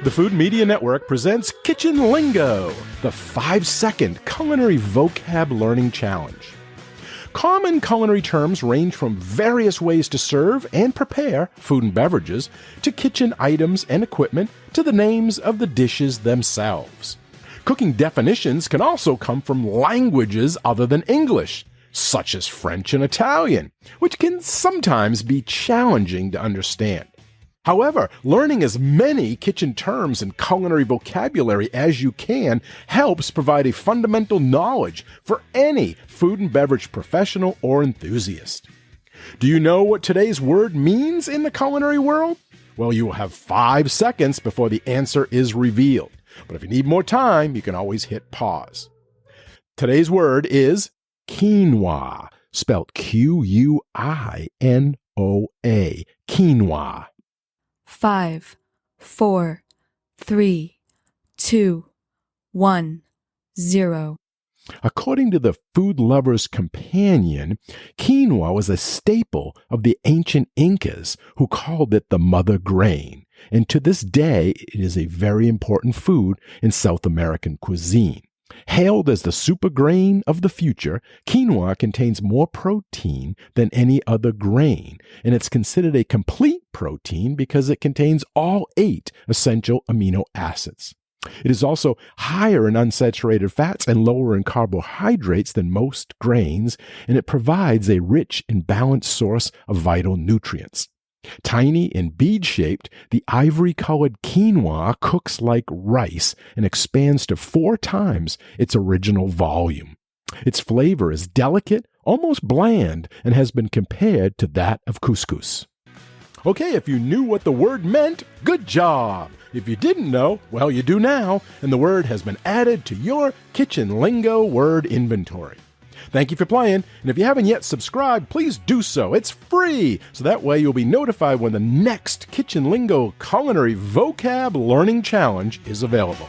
The Food Media Network presents Kitchen Lingo, the 5-second culinary vocab learning challenge. Common culinary terms range from various ways to serve and prepare food and beverages, to kitchen items and equipment, to the names of the dishes themselves. Cooking definitions can also come from languages other than English, such as French and Italian, which can sometimes be challenging to understand. However, learning as many kitchen terms and culinary vocabulary as you can helps provide a fundamental knowledge for any food and beverage professional or enthusiast. Do you know what today's word means in the culinary world? Well, you will have 5 seconds before the answer is revealed. But if you need more time, you can always hit pause. Today's word is quinoa, spelled Quinoa, quinoa. 5, 4, 3, 2, 1, 0. According to the Food Lover's Companion, quinoa was a staple of the ancient Incas, who called it the mother grain, and to this day it is a very important food in South American cuisine. Hailed as the super grain of the future, quinoa contains more protein than any other grain, and it's considered a complete protein because it contains all 8 essential amino acids. It is also higher in unsaturated fats and lower in carbohydrates than most grains, and it provides a rich and balanced source of vital nutrients. Tiny and bead-shaped, the ivory-colored quinoa cooks like rice and expands to 4 times its original volume. Its flavor is delicate, almost bland, and has been compared to that of couscous. Okay, if you knew what the word meant, good job! If you didn't know, well, you do now, and the word has been added to your Kitchen Lingo word inventory. Thank you for playing, and if you haven't yet subscribed, please do so. It's free, so that way you'll be notified when the next Kitchen Lingo Culinary Vocab Learning Challenge is available.